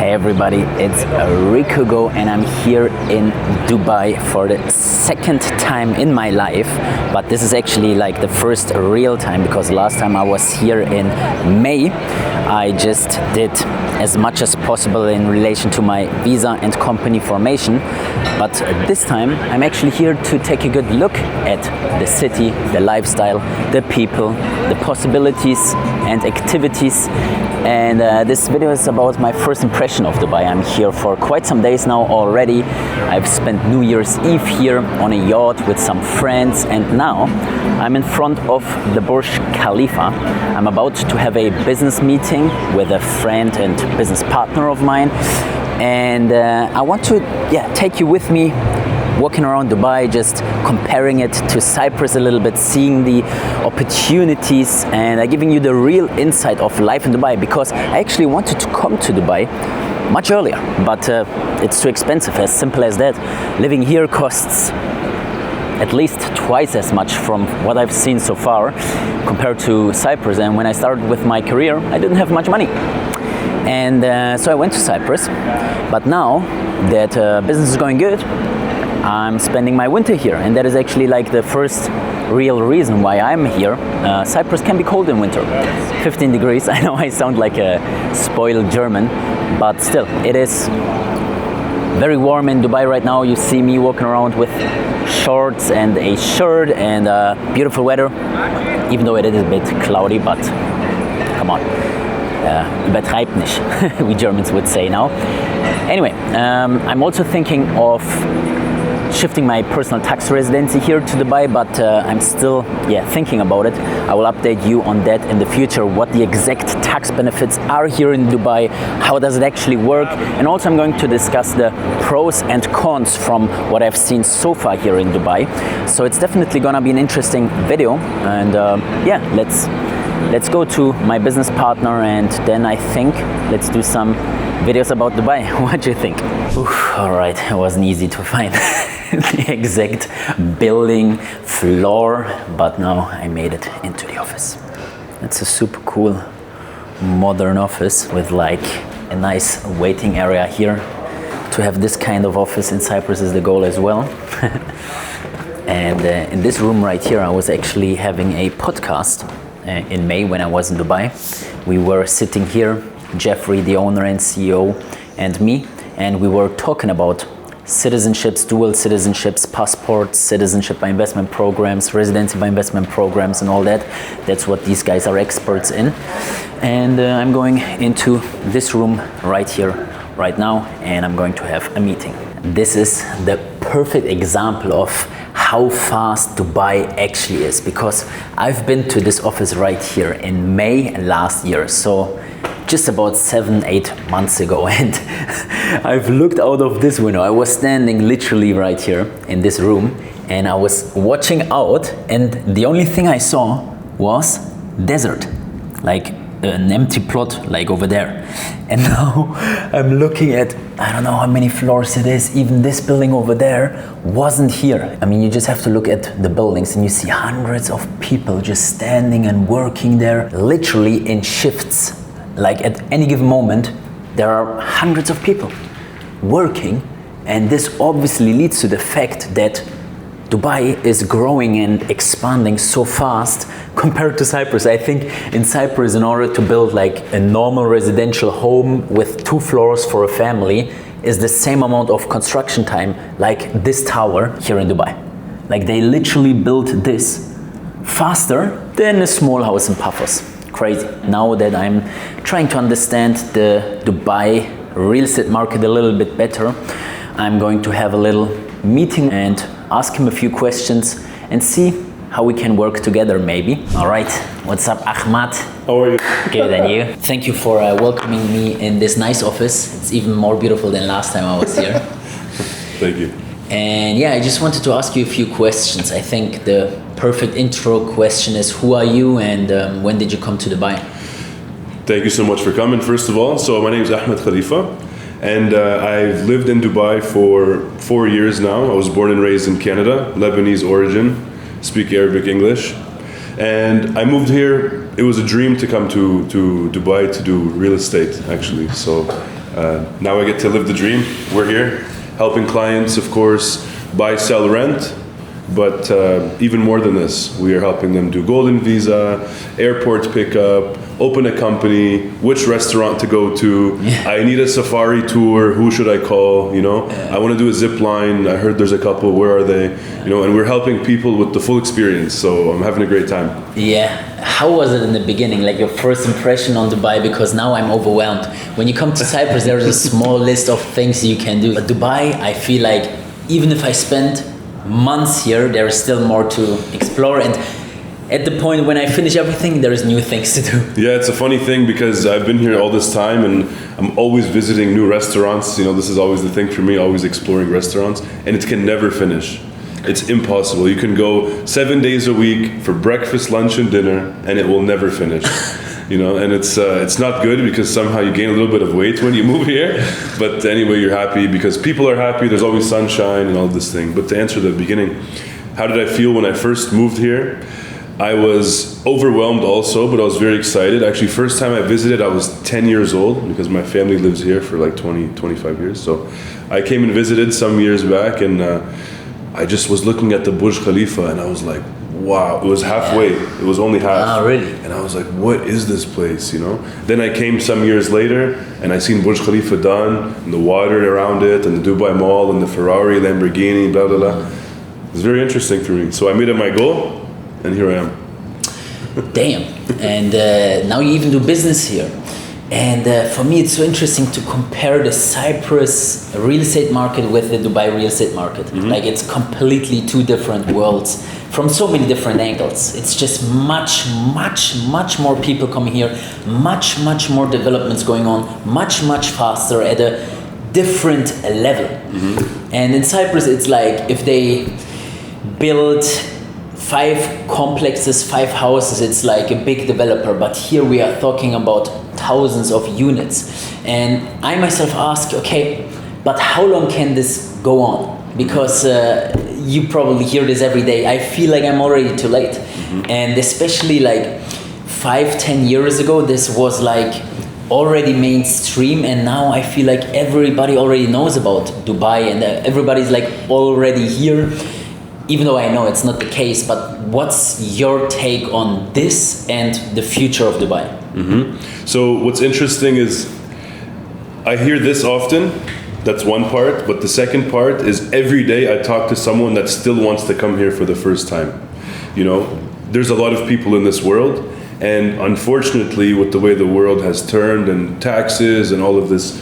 Hey everybody, it's Rico and I'm here in Dubai for the second time in my life, but this is actually like the first real time because last time I was here in May. I just did as much as possible in relation to my visa and company formation, but this time I'm actually here to take a good look at the city, the lifestyle, the people, the possibilities and activities. And this video is about my first impression of Dubai. I'm here for quite some days now already. I've spent New Year's Eve here on a yacht with some friends, and now I'm in front of the Burj Khalifa. I'm about to have a business meeting with a friend and business partner of mine, and I want to take you with me walking around Dubai, just comparing it to Cyprus a little bit, seeing the opportunities and giving you the real insight of life in Dubai, because I actually wanted to come to Dubai much earlier, but it's too expensive, as simple as that. Living here costs at least twice as much from what I've seen so far compared to Cyprus, and when I started with my career I didn't have much money. And so I went to Cyprus, but now that business is going good, I'm spending my winter here, and that is actually like the first real reason why I'm here. Cyprus can be cold in winter, 15 degrees. I know I sound like a spoiled German, but still, it is very warm in Dubai right now. You see me walking around with shorts and a shirt and beautiful weather, even though it is a bit cloudy, but come on, übertreibt nicht, we Germans would say now. Anyway, I'm also thinking of shifting my personal tax residency here to Dubai, but I'm still thinking about it. I will update you on that in the future, what the exact tax benefits are here in Dubai, how does it actually work, and also I'm going to discuss the pros and cons from what I've seen so far here in Dubai. So it's definitely gonna be an interesting video, and let's go to my business partner, and then I think let's do some videos about Dubai. What do you think? All right, it wasn't easy to find the exact building floor, but now I made it into the office. It's a super cool modern office with like a nice waiting area here. To have this kind of office in Cyprus is the goal as well. And in this room right here, I was actually having a podcast in May when I was in Dubai. We were sitting here, Jeffrey, the owner and CEO, and me, and we were talking about citizenships, dual citizenships, passports, citizenship by investment programs, residency by investment programs, and all that. That's what these guys are experts in. And I'm going into this room right here, right now, and I'm going to have a meeting. This is the perfect example of how fast Dubai actually is, because I've been to this office right here in May last year, so just about 7-8 months ago, and I've looked out of this window. I was standing literally right here in this room, and I was watching out, and the only thing I saw was desert, like an empty plot like over there. And now I'm looking at, I don't know how many floors it is. Even this building over there wasn't here. I mean, you just have to look at the buildings and you see hundreds of people just standing and working there, literally in shifts. Like at any given moment, there are hundreds of people working, and this obviously leads to the fact that Dubai is growing and expanding so fast compared to Cyprus. I think in Cyprus, in order to build like a normal residential home with 2 floors for a family, is the same amount of construction time like this tower here in Dubai. Like they literally built this faster than a small house in Paphos. Crazy. Now that I'm trying to understand the Dubai real estate market a little bit better, I'm going to have a little meeting and ask him a few questions and see how we can work together maybe. All right, what's up, Ahmad? How are you? Good, and you? Thank you for welcoming me in this nice office. It's even more beautiful than last time I was here. Thank you. And I just wanted to ask you a few questions. I think the perfect intro question is, who are you and when did you come to Dubai? Thank you so much for coming, first of all. So my name is Ahmed Khalifa, and I've lived in Dubai for 4 years now. I was born and raised in Canada, Lebanese origin, speak Arabic, English. And I moved here, it was a dream to come to Dubai to do real estate, actually. So Now I get to live the dream. We're here helping clients, of course, buy, sell, rent. But even more than this, we are helping them do golden visa, airport pickup, open a company, which restaurant to go to. I need a safari tour. Who should I call? I want to do a zip line. I heard there's a couple. Where are they? And we're helping people with the full experience. So I'm having a great time. Yeah. How was it in the beginning? Like your first impression on Dubai? Because now I'm overwhelmed. When you come to Cyprus, there's a small list of things you can do. But Dubai, I feel like even if I spend months here, there is still more to explore, and at the point when I finish everything, there is new things to do. Yeah, it's a funny thing because I've been here all this time and I'm always visiting new restaurants. This is always the thing for me, always exploring restaurants, and it can never finish. It's impossible. You can go 7 days a week for breakfast, lunch, and dinner, and it will never finish. And it's not good because somehow you gain a little bit of weight when you move here. But anyway, you're happy because people are happy. There's always sunshine and all this thing. But to answer the beginning, how did I feel when I first moved here? I was overwhelmed also, but I was very excited. Actually, first time I visited, I was 10 years old because my family lives here for like 20, 25 years. So I came and visited some years back, and I just was looking at the Burj Khalifa, and I was like, wow, it was halfway. It was only half. Oh, really? And I was like, what is this place, Then I came some years later, and I seen Burj Khalifa done, and the water around it, and the Dubai Mall, and the Ferrari, Lamborghini, blah, blah, blah. It was very interesting for me. So I made it my goal, and here I am. Damn. And now you even do business here. And for me, it's so interesting to compare the Cyprus real estate market with the Dubai real estate market. Mm-hmm. Like it's completely two different worlds from so many different angles. It's just much more people coming here, much more developments going on, much faster at a different level. Mm-hmm. And in Cyprus, it's like if they build 5 complexes, 5 houses, it's like a big developer. But here we are talking about thousands of units. And I myself ask, okay, but how long can this go on? Because you probably hear this every day. I feel like I'm already too late. Mm-hmm. And especially like 5-10 years ago, this was like already mainstream, and now I feel like everybody already knows about Dubai, and everybody's like already here, even though I know it's not the case. But what's your take on this and the future of Dubai? Mm-hmm. So what's interesting is I hear this often. That's one part, but the second part is every day I talk to someone that still wants to come here for the first time. There's a lot of people in this world, and unfortunately with the way the world has turned and taxes and all of this,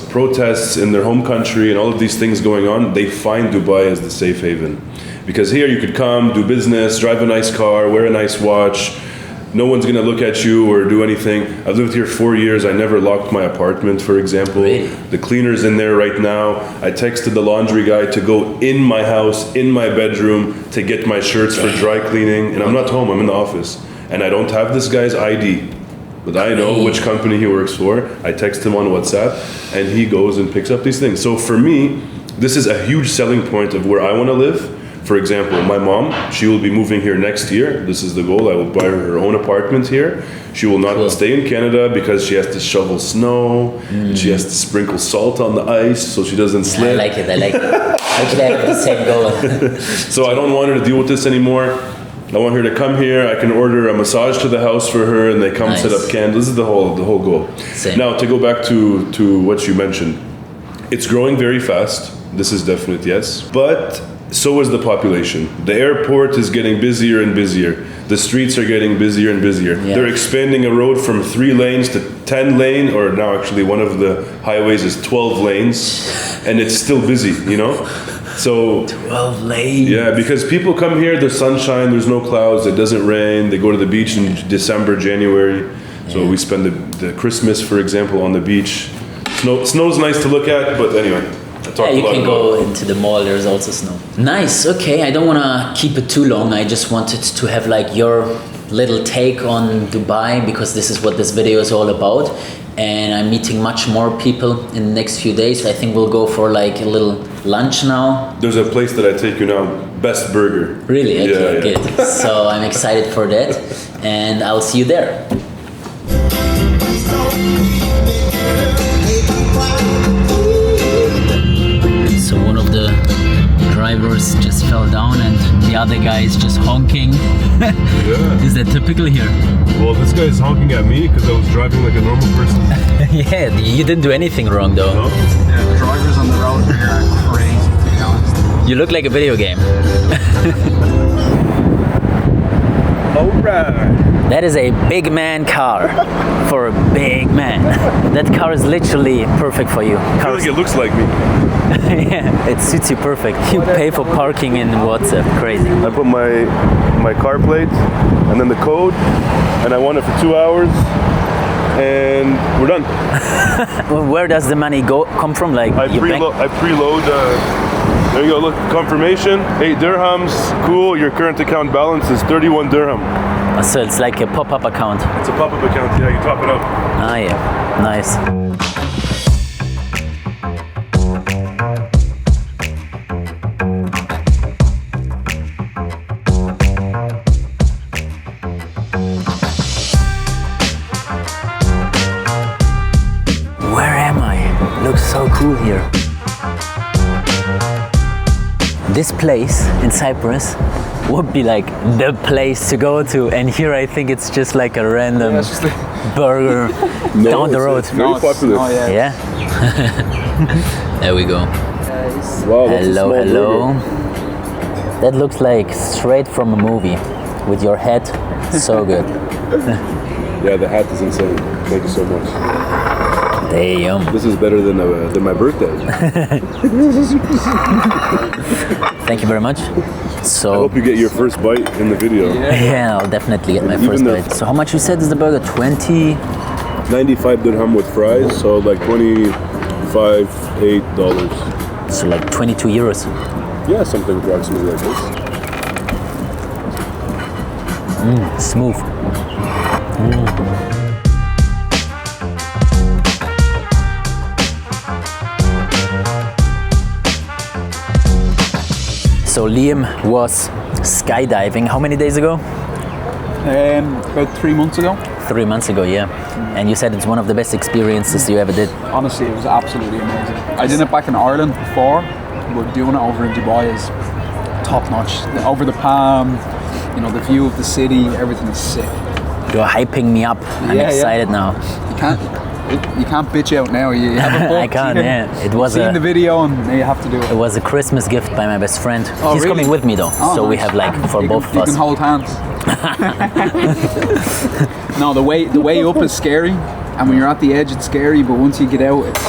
protests in their home country and all of these things going on, they find Dubai as the safe haven. Because here you could come, do business, drive a nice car, wear a nice watch. No one's gonna look at you or do anything. I've lived here 4 years. I never locked my apartment, for example. Really? The cleaner's in there right now. I texted the laundry guy to go in my house, in my bedroom, to get my shirts for dry cleaning. And I'm not home, I'm in the office. And I don't have this guy's ID, but I know which company he works for. I text him on WhatsApp, and he goes and picks up these things. So for me, this is a huge selling point of where I wanna live. For example, my mom, she will be moving here next year. This is the goal. I will buy her own apartment here. She will not stay in Canada because she has to shovel snow. She has to sprinkle salt on the ice so she doesn't slip. I like it. Actually, I have the same goal. So I don't want her to deal with this anymore. I want her to come here. I can order a massage to the house for her, and they come set up candles. This is the whole goal. Same. Now, to go back to what you mentioned, it's growing very fast. This is definite, yes. But so is the population. The airport is getting busier and busier. The streets are getting busier and busier. Yeah. They're expanding a road from 3 lanes to 10 lane, or now actually one of the highways is 12 lanes, and it's still busy, So 12 lanes. Yeah, because people come here, there's sunshine, there's no clouds, it doesn't rain. They go to the beach in December, January. So we spend the Christmas, for example, on the beach. Snow's nice to look at, but anyway. You can go into the mall, there's also snow. Nice, okay, I don't want to keep it too long. I just wanted to have like your little take on Dubai, because this is what this video is all about. And I'm meeting much more people in the next few days. I think we'll go for like a little lunch now. There's a place that I take you now, Best Burger. Really? Okay, good. So I'm excited for that, and I'll see you there. drivers just fell down and the other guy is just honking. Yeah. Is that typical here? Well, this guy is honking at me because I was driving like a normal person. Yeah, you didn't do anything wrong though. No? Yeah, the drivers on the road here are crazy, to be honest. You look like a video game. Alright. That is a big man car for a big man. That car is literally perfect for you. I feel like it looks like me. Yeah, it suits you perfect. You pay for parking in WhatsApp. Crazy. I put my car plate and then the code, and I want it for 2 hours, and we're done. Where does the money come from? Like I your bank? preload. There you go. Look, confirmation. 8 dirhams. Cool. Your current account balance is 31 dirham. So it's like a pop-up account. It's a pop-up account. Yeah, you top it up. Ah, yeah, nice. Where am I? Looks so cool here. This place in Cyprus would be like the place to go to, and here I think it's just like a random burger down the road. It's very popular. Oh, yeah. Yeah. There we go. Wow, that's a small Hello. burger. That looks like straight from a movie with your hat. So good. Yeah, the hat is insane. Thank you so much. Damn. This is better than my birthday. Thank you very much. I So hope you get your first bite in the video. yeah, I'll definitely get my Even first the- bite. So how much you said is the burger? 20? 95 dirham with fries, so like 25, $8. So like 22 euros. Yeah, something approximately like this. Smooth. So Liam was skydiving how many days ago? About 3 months ago. 3 months ago, yeah. And you said it's one of the best experiences you ever did. Honestly, it was absolutely amazing. I did it back in Ireland before, but doing it over in Dubai is top notch. Over the palm, you know, the view of the city, everything is sick. You're hyping me up. I'm Yeah, excited now. You can't bitch out now. You have a book. I can't, yeah. It was You've seen the video and now you have to do it. It was a Christmas gift by my best friend. Oh, He's really? coming with me though, Oh, so we nice. have like for You both can, of you us. can hold hands. No, the way up is scary, and when you're at the edge, it's scary. But once you get out, it's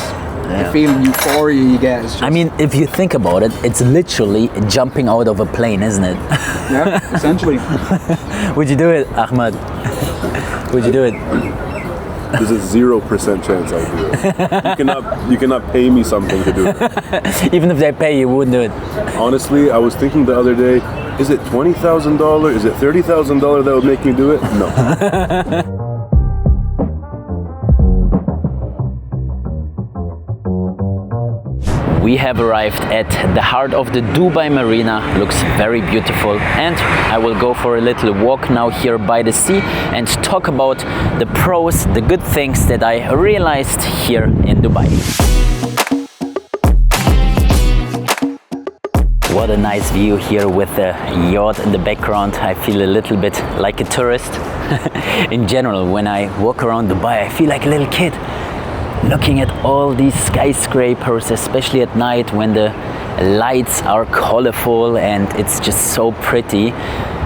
the feeling euphoria you get is just I mean, if you think about it, it's literally jumping out of a plane, isn't it? yeah, essentially. Would you do it, Ahmad? Would you do it? There's a 0% chance I'll do it. You cannot pay me something to do it. Even if they pay, you wouldn't do it. Honestly, I was thinking the other day, is it $20,000? Is it $30,000 that would make me do it? No. We have arrived at the heart of the Dubai Marina. Looks very beautiful, and I will go for a little walk now here by the sea and talk about the pros, the good things that I realized here in Dubai. What a nice view here with the yacht in the background. I feel a little bit like a tourist. In general, when I walk around Dubai, I feel like a little kid. Looking at all these skyscrapers, especially at night when the lights are colorful and it's just so pretty.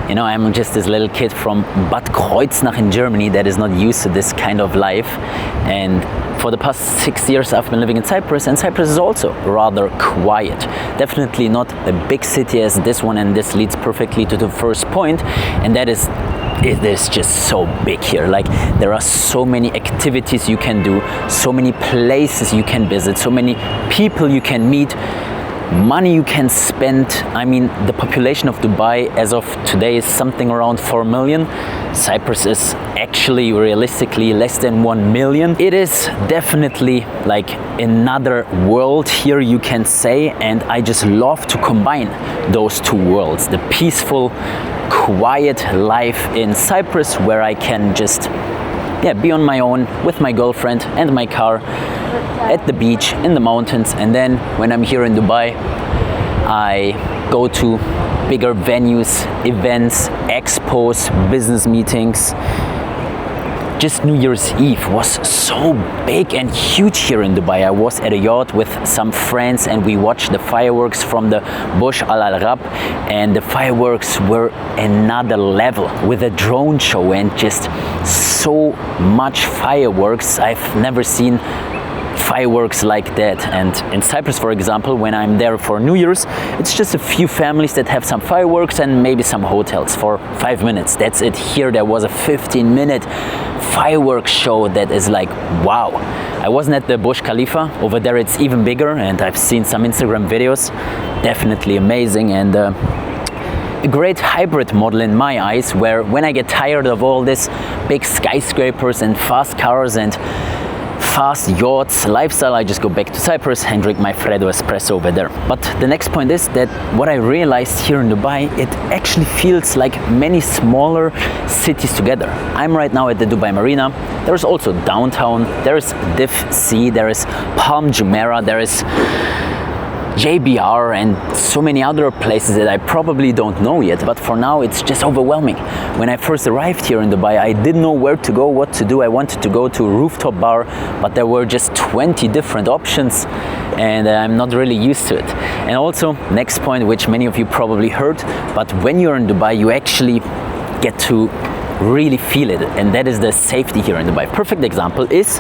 You know, I'm just this little kid from Bad Kreuznach in Germany that is not used to this kind of life. And for the past 6 years I've been living in Cyprus, and Cyprus is also rather quiet. Definitely not a big city as this one, and this leads perfectly to the first point, and that is it is just so big here. Like, there are so many activities you can do, so many places you can visit, so many people you can meet, money you can spend. I mean, the population of Dubai as of today is something around 4 million. Cyprus is actually realistically less than 1 million. It is definitely like another world here, you can say, and I just love to combine those two worlds. The peaceful, quiet life in Cyprus, where I can just be on my own with my girlfriend and my car at the beach, in the mountains, and then when I'm here in Dubai, I go to bigger venues, events, expos, business meetings. Just New Year's Eve was so big and huge here in Dubai. I was at a yacht with some friends and we watched the fireworks from the Burj Al Arab, and the fireworks were another level with a drone show and just so much fireworks. I've never seen fireworks like that. And in Cyprus, for example, when I'm there for New Year's, it's just a few families that have some fireworks and maybe some hotels for 5 minutes. That's it. Here there was a 15-minute fireworks show that is like, wow. I wasn't at the Burj Khalifa. Over there it's even bigger, and I've seen some Instagram videos. Definitely amazing, and a great hybrid model in my eyes, where when I get tired of all this big skyscrapers and fast cars and fast yachts lifestyle, I just go back to Cyprus and drink my Freddo espresso over there. But the next point is that what I realized here in Dubai, it actually feels like many smaller cities together. I'm right now at the Dubai Marina. There's also downtown, there's Div Sea, there is Palm Jumeirah, there is JBR and so many other places that I probably don't know yet, but for now it's just overwhelming. When I first arrived here in Dubai, I didn't know where to go, what to do. I wanted to go to a rooftop bar, but there were just 20 different options and I'm not really used to it. And also, next point, which many of you probably heard, but when you're in Dubai, you actually get to really feel it, and that is the safety here in Dubai. Perfect example is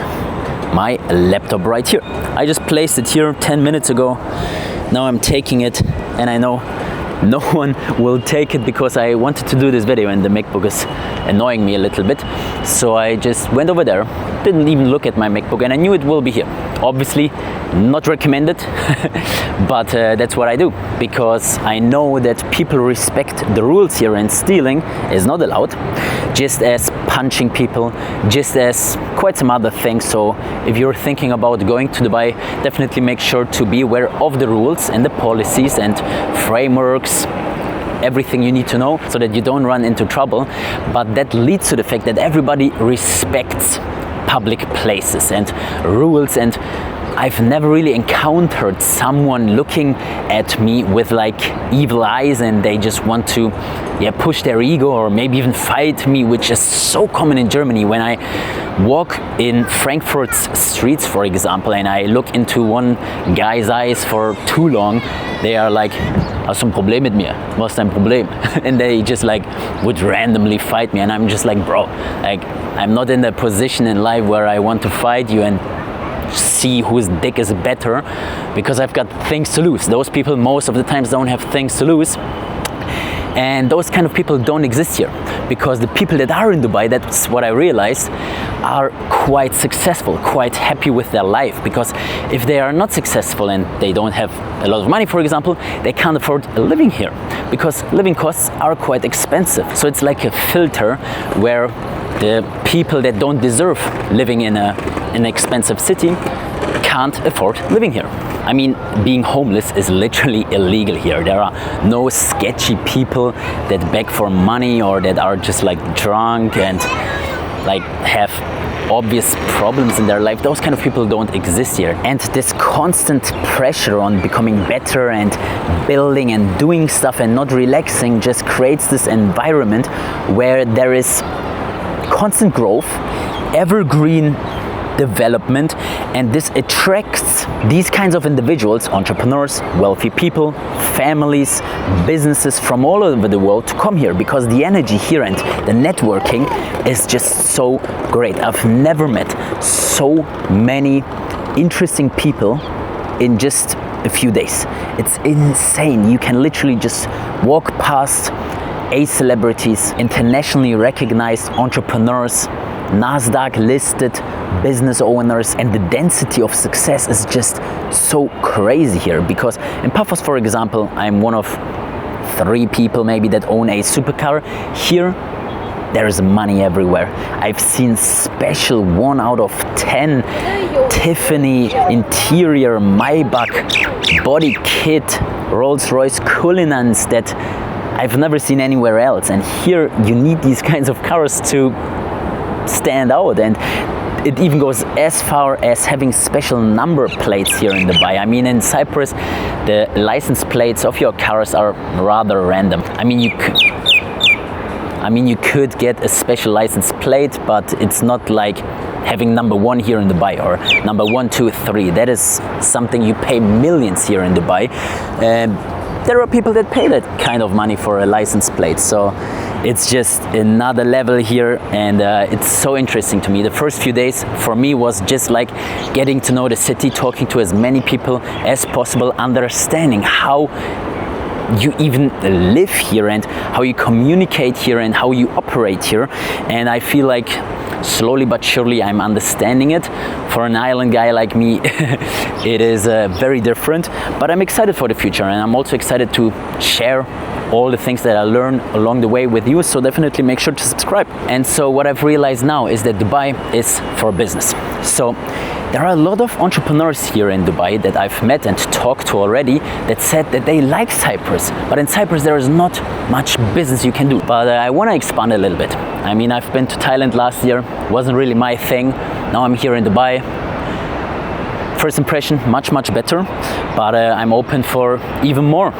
my laptop right here. I just placed it here 10 minutes ago. Now I'm taking it, and I know no one will take it because I wanted to do this video and the MacBook is annoying me a little bit. So I just went over there, didn't even look at my MacBook, and I knew it will be here. Obviously not recommended, but that's what I do, because I know that people respect the rules here and stealing is not allowed, just as punching people, just as quite some other things. So if you're thinking about going to Dubai, definitely make sure to be aware of the rules and the policies and frameworks, everything you need to know so that you don't run into trouble. But that leads to the fact that everybody respects public places and rules, and I've never really encountered someone looking at me with like evil eyes and they just want to push their ego or maybe even fight me, which is so common in Germany. When I walk in Frankfurt's streets, for example, and I look into one guy's eyes for too long, they are like, "Hast du ein Problem mit mir? Was ist dein Problem?" And they just like would randomly fight me, and I'm just like, bro, like I'm not in a position in life where I want to fight you and see whose dick is better, because I've got things to lose. Those people most of the times don't have things to lose, and those kind of people don't exist here, because the people that are in Dubai, that's what I realized, are quite successful, quite happy with their life. Because if they are not successful and they don't have a lot of money, for example, they can't afford living here, because living costs are quite expensive. So it's like a filter where the people that don't deserve living in an expensive city can't afford living here. I mean, being homeless is literally illegal here. There are no sketchy people that beg for money or that are just like drunk and like have obvious problems in their life. Those kind of people don't exist here. And this constant pressure on becoming better and building and doing stuff and not relaxing just creates this environment where there is constant growth, evergreen development, and this attracts these kinds of individuals, entrepreneurs, wealthy people, families, businesses from all over the world to come here, because the energy here and the networking is just so great. I've never met so many interesting people in just a few days. It's insane. You can literally just walk past celebrities, internationally recognized entrepreneurs, Nasdaq listed business owners, and the density of success is just so crazy here. Because in Paphos, for example, I'm one of 3 people maybe that own a supercar. Here there's money everywhere. I've seen special 1 out of 10 Tiffany interior Maybach body kit Rolls-Royce Cullinans that I've never seen anywhere else. And here you need these kinds of cars to stand out, and it even goes as far as having special number plates here in Dubai. I mean, in Cyprus, the license plates of your cars are rather random. I mean, you could get a special license plate, but it's not like having number 1 here in Dubai or number 1, 2, 3. That is something you pay millions here in Dubai. There are people that pay that kind of money for a license plate. So it's just another level here, and it's so interesting to me. The first few days for me was just like getting to know the city, talking to as many people as possible, understanding how you even live here and how you communicate here and how you operate here. And I feel like slowly but surely I'm understanding it. For an island guy like me, it is very different, but I'm excited for the future, and I'm also excited to share all the things that I learn along the way with you, so definitely make sure to subscribe. And so what I've realized now is that Dubai is for business. So there are a lot of entrepreneurs here in Dubai that I've met and talked to already that said that they like Cyprus, but in Cyprus there is not much business you can do. But I want to expand a little bit. I mean, I've been to Thailand last year, wasn't really my thing. Now I'm here in Dubai. First impression, much better, but I'm open for even more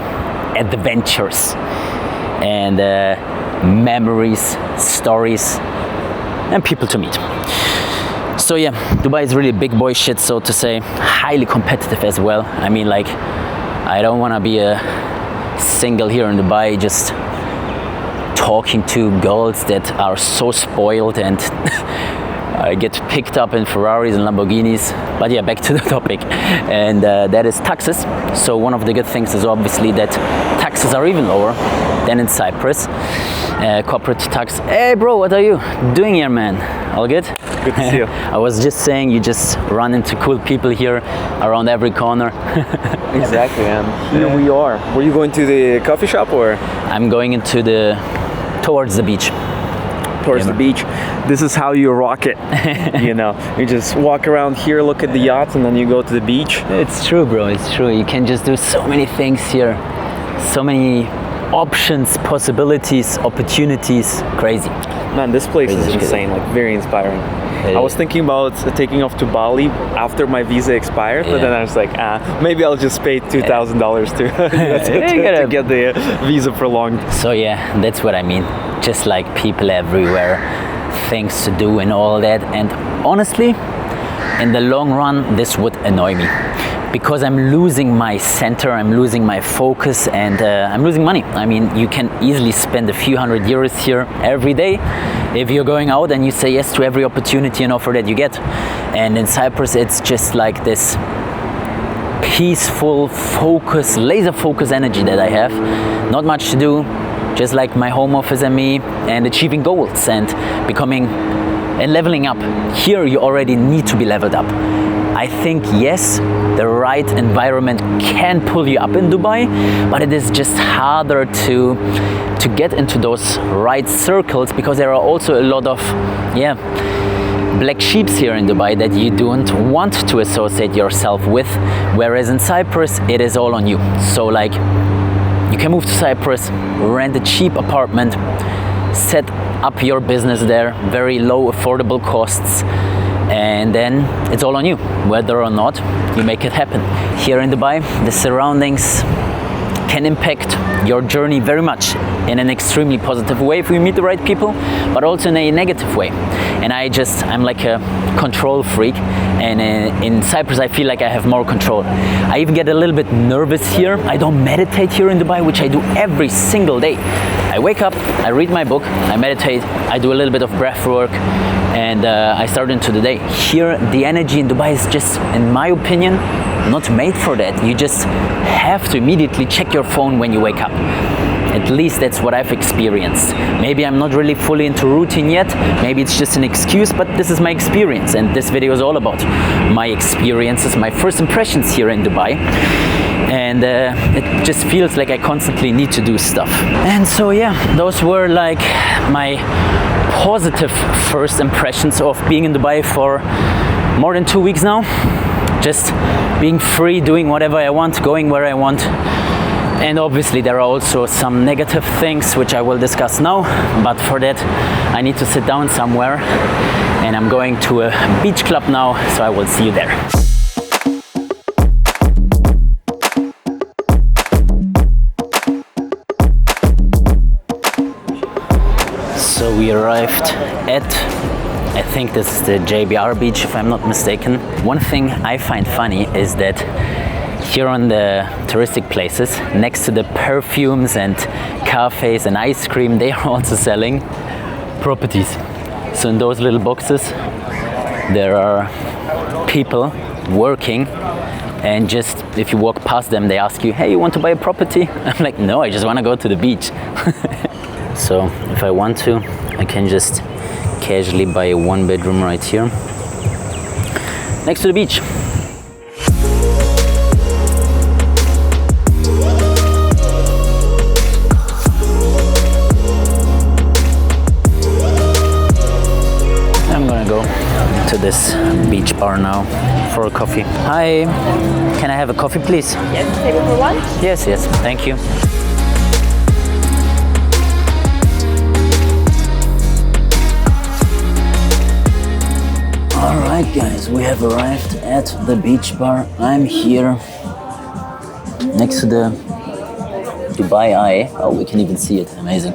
adventures and memories, stories, and people to meet. So yeah, Dubai is really big boy shit, so to say, highly competitive as well. I mean, like, I don't want to be a single here in Dubai just talking to girls that are so spoiled and I get picked up in Ferraris and Lamborghinis. But yeah, back to the topic, and that is taxes. So one of the good things is obviously that taxes are even lower than in Cyprus. Corporate tax. Hey bro, what are you doing here, man? All good? Good to see you. I was just saying, you just run into cool people here around every corner. Exactly, man. Here we are. Were you going to the coffee shop or? I'm going towards the beach. Towards the beach. This is how you rock it. You know, you just walk around here, look at the yachts, and then you go to the beach. It's true, bro. It's true. You can just do so many things here. So many options, possibilities, opportunities. Crazy. Man, this place Crazy is shit. insane, like very inspiring. I was thinking about taking off to Bali after my visa expired, but then I was like, maybe I'll just pay $2,000 to get the visa prolonged. So yeah, that's what I mean. Just like people everywhere, things to do and all that. And honestly, in the long run, this would annoy me, because I'm losing my center, I'm losing my focus, and I'm losing money. I mean, you can easily spend a few €100 here every day if you're going out and you say yes to every opportunity and offer that you get. And in Cyprus, it's just like this peaceful focus, laser focus energy that I have. Not much to do, just like my home office and me, and achieving goals and becoming and leveling up. Here you already need to be leveled up. I think yes, the right environment can pull you up in Dubai, but it is just harder to get into those right circles, because there are also a lot of black sheeps here in Dubai that you don't want to associate yourself with, whereas in Cyprus it is all on you. So like, you can move to Cyprus, rent a cheap apartment, set up your business there, very low affordable costs, and then it's all on you, whether or not you make it happen. Here in Dubai, the surroundings can impact your journey very much in an extremely positive way if you meet the right people, but also in a negative way. And I'm like a control freak, and in Cyprus I feel like I have more control. I even get a little bit nervous here. I don't meditate here in Dubai, which I do every single day. I wake up, I read my book, I meditate, I do a little bit of breath work, and I start into the day. Here, the energy in Dubai is just, in my opinion, not made for that. You just have to immediately check your phone when you wake up. At least that's what I've experienced. Maybe I'm not really fully into routine yet. Maybe it's just an excuse, but this is my experience, and this video is all about my experiences, my first impressions here in Dubai. And it just feels like I constantly need to do stuff. And so yeah, those were like my positive first impressions of being in Dubai for more than 2 weeks now. Just being free, doing whatever I want, going where I want. And obviously there are also some negative things which I will discuss now, but for that I need to sit down somewhere and I'm going to a beach club now, so I will see you there. So we arrived at, I think this is the JBR beach if I'm not mistaken. One thing I find funny is that here on the touristic places, next to the perfumes and cafes and ice cream, they are also selling properties. So in those little boxes there are people working, and just if you walk past them they ask you, hey, you want to buy a property? I'm like, no, I just want to go to the beach. So if I want to, I can just casually buy a 1-bedroom right here next to the beach. I'm gonna go to this beach bar now for a coffee. Hi, can I have a coffee please? Yes, table for one? Yes, thank you. Alright guys, we have arrived at the beach bar. I'm here next to the Dubai Eye. Oh, we can even see it, amazing.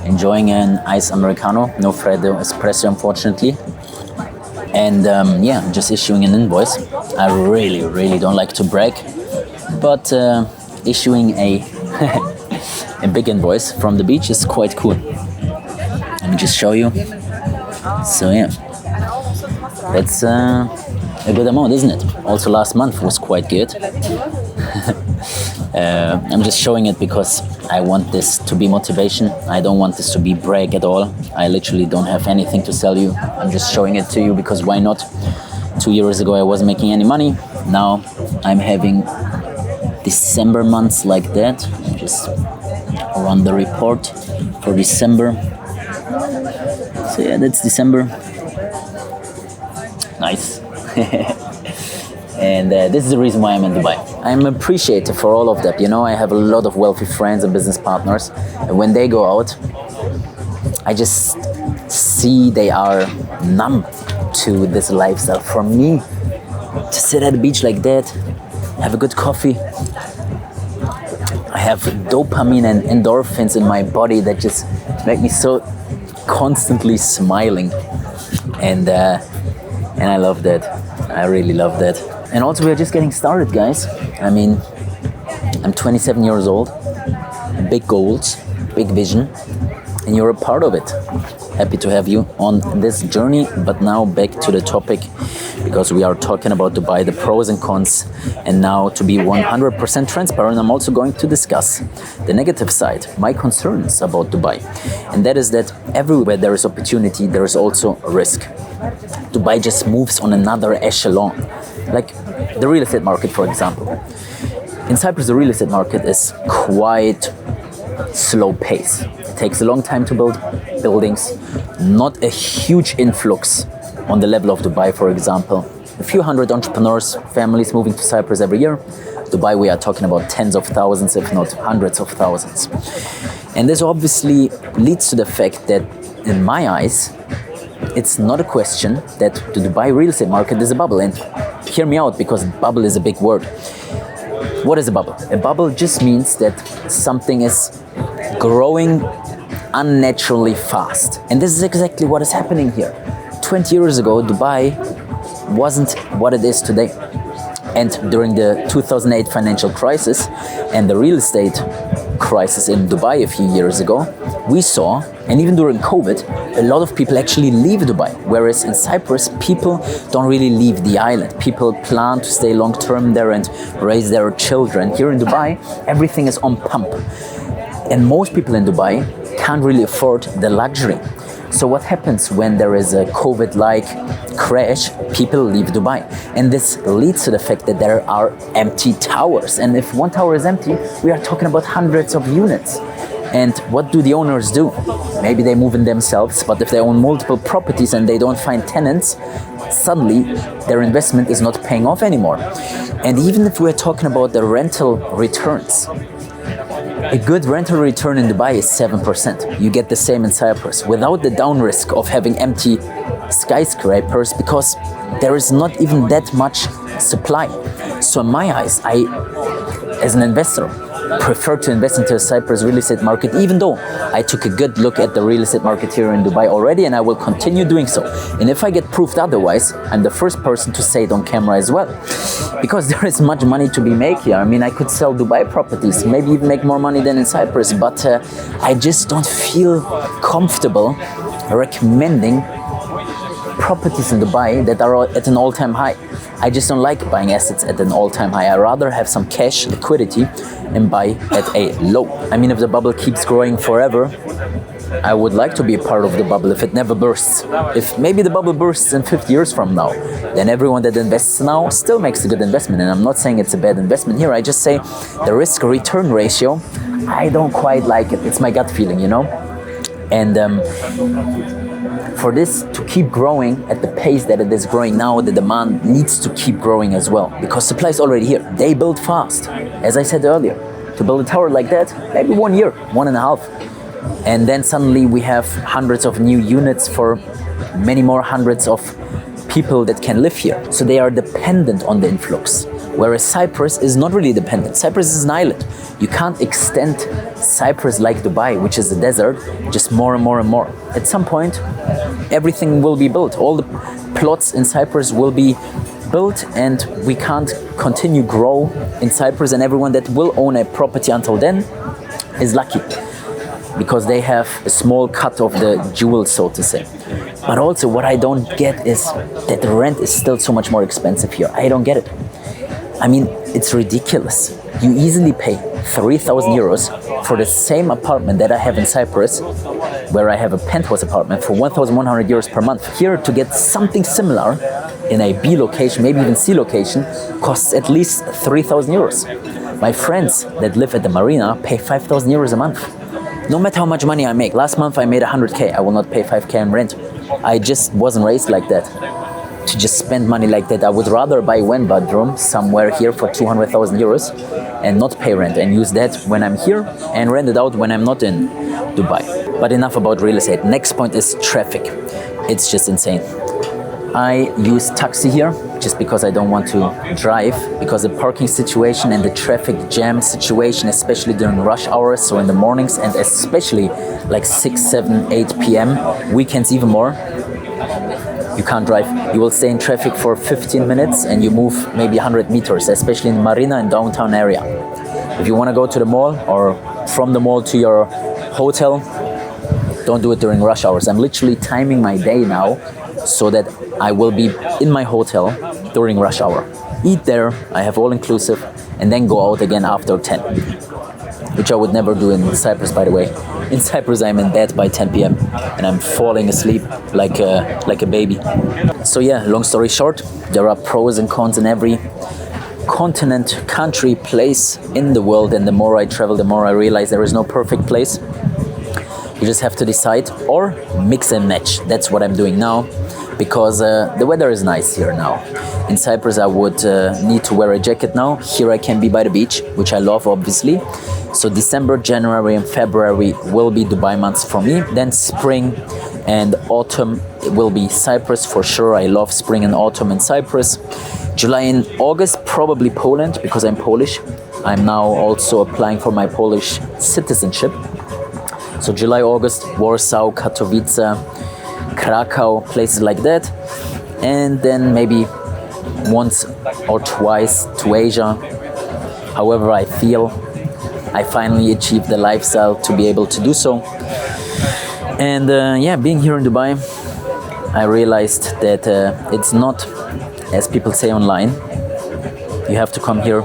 Enjoying an ice Americano, no Freddo espresso unfortunately. And yeah, just issuing an invoice. I really don't like to brag, but issuing a, a big invoice from the beach is quite cool. Let me just show you. So yeah. That's a good amount, isn't it? Also last month was quite good. I'm just showing it because I want this to be motivation. I don't want this to be brag at all. I literally don't have anything to sell you. I'm just showing it to you because why not? 2 years ago I wasn't making any money. Now I'm having December months like that. Just run the report for December. So yeah, that's December. Nice. And this is the reason why I'm in Dubai. I'm appreciative for all of that. You know, I have a lot of wealthy friends and business partners. And when they go out, I just see they are numb to this lifestyle. For me, to sit at the beach like that, have a good coffee, I have dopamine and endorphins in my body that just make me so constantly smiling. And I love that. I really love that. And also we're just getting started, guys. I mean, I'm 27 years old, big goals, big vision, and you're a part of it. Happy to have you on this journey. But now back to the topic, because we are talking about Dubai, the pros and cons. And now, to be 100% transparent, I'm also going to discuss the negative side, my concerns about Dubai. And that is that everywhere there is opportunity, there is also a risk. Dubai just moves on another echelon. Like the real estate market, for example. In Cyprus, the real estate market is quite slow pace. It takes a long time to build buildings, not a huge influx on the level of Dubai, for example. A few hundred entrepreneurs, families moving to Cyprus every year. Dubai, we are talking about tens of thousands, if not hundreds of thousands. And this obviously leads to the fact that, in my eyes, it's not a question that the Dubai real estate market is a bubble. And hear me out, because bubble is a big word. What is a bubble? A bubble just means that something is growing unnaturally fast. And this is exactly what is happening here. 20 years ago, Dubai wasn't what it is today. And during the 2008 financial crisis and the real estate crisis in Dubai a few years ago, we saw, and even during COVID, a lot of people actually leave Dubai. Whereas in Cyprus, people don't really leave the island. People plan to stay long term there and raise their children. Here in Dubai, everything is on pump. And most people in Dubai can't really afford the luxury. So what happens when there is a COVID-like crash? People leave Dubai. And this leads to the fact that there are empty towers. And if one tower is empty, we are talking about hundreds of units. And what do the owners do? Maybe they move in themselves, but if they own multiple properties and they don't find tenants, suddenly their investment is not paying off anymore. And even if we're talking about the rental returns, a good rental return in Dubai is 7%. You get the same in Cyprus without the down risk of having empty skyscrapers because there is not even that much supply. So in my eyes, I, as an investor, prefer to invest into the Cyprus real estate market, even though I took a good look at the real estate market here in Dubai already, and I will continue doing so. And if I get proved otherwise, I'm the first person to say it on camera as well. Because there is much money to be made here. I mean, I could sell Dubai properties, maybe even make more money than in Cyprus, but I just don't feel comfortable recommending properties in Dubai that are at an all-time high. I just don't like buying assets at an all-time high. I rather have some cash liquidity and buy at a low. I mean, if the bubble keeps growing forever, I would like to be a part of the bubble if it never bursts. If maybe the bubble bursts in 50 years from now, then everyone that invests now still makes a good investment. And I'm not saying it's a bad investment here. I just say the risk-return ratio, I don't quite like it. It's my gut feeling, you know? And for this to keep growing at the pace that it is growing now, the demand needs to keep growing as well, because supply is already here. They build fast. As I said earlier, to build a tower like that, maybe 1 year, 1.5. And then suddenly we have hundreds of new units for many more hundreds of people that can live here. So they are dependent on the influx. Whereas Cyprus is not really dependent. Cyprus is an island. You can't extend Cyprus like Dubai, which is a desert, just more and more and more. At some point, everything will be built. All the plots in Cyprus will be built, and we can't continue grow in Cyprus, and everyone that will own a property until then is lucky, because they have a small cut of the jewel, so to say. But also what I don't get is that the rent is still so much more expensive here. I don't get it. I mean, it's ridiculous. You easily pay 3,000 euros for the same apartment that I have in Cyprus, where I have a penthouse apartment, for 1,100 euros per month. Here, to get something similar in a B location, maybe even C location, costs at least 3,000 euros. My friends that live at the marina pay 5,000 euros a month. No matter how much money I make. Last month I made 100k. I will not pay 5k in rent. I just wasn't raised like that, to just spend money like that. I would rather buy one bedroom somewhere here for 200,000 euros and not pay rent, and use that when I'm here and rent it out when I'm not in Dubai. But enough about real estate. Next point is traffic. It's just insane. I use taxi here just because I don't want to drive, because the parking situation and the traffic jam situation, especially during rush hours, so in the mornings, and especially like 6, 7, 8 p.m, weekends even more, you can't drive. You will stay in traffic for 15 minutes and you move maybe 100 meters, especially in Marina and downtown area. If you want to go to the mall or from the mall to your hotel, don't do it during rush hours. I'm literally timing my day now so that I will be in my hotel during rush hour. Eat there, I have all inclusive, and then go out again after 10. Which I would never do in Cyprus, by the way. In Cyprus, I'm in bed by 10 p.m. and I'm falling asleep like a baby. So yeah, long story short, there are pros and cons in every continent, country, place in the world, and the more I travel, the more I realize there is no perfect place. You just have to decide or mix and match. That's what I'm doing now, because the weather is nice here now. In Cyprus, I would need to wear a jacket now. Here I can be by the beach, which I love, obviously. So December, January and February will be Dubai months for me. Then spring and autumn will be Cyprus for sure. I love spring and autumn in Cyprus. July and August, probably Poland, because I'm Polish. I'm now also applying for my Polish citizenship. So July, August, Warsaw, Katowice, Krakow, places like that. And then maybe once or twice to Asia. However I feel I finally achieved the lifestyle to be able to do so. And yeah, being here in Dubai, I realized that it's not, as people say online, you have to come here,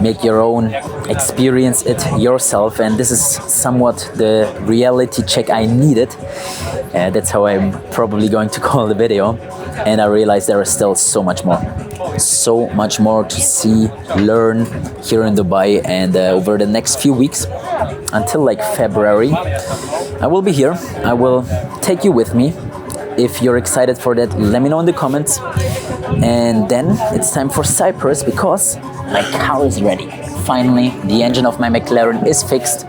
make your own, experience it yourself, and this is somewhat the reality check I needed. That's how I'm probably going to call the video. And I realized there is still so much more to see, learn here in Dubai. And over the next few weeks, until like February, I will be here. I will take you with me. If you're excited for that, let me know in the comments. And then it's time for Cyprus, because my car is ready. Finally, the engine of my McLaren is fixed.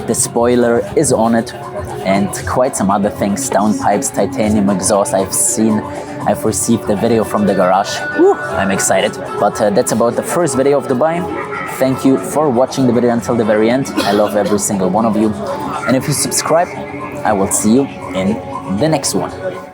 The spoiler is on it. and quite some other things, downpipes, titanium exhaust. I've received the video from the garage. Woo, I'm excited. But that's about the first video of Dubai. Thank you for watching the video until the very end. I love every single one of you. And if you subscribe, I will see you in the next one.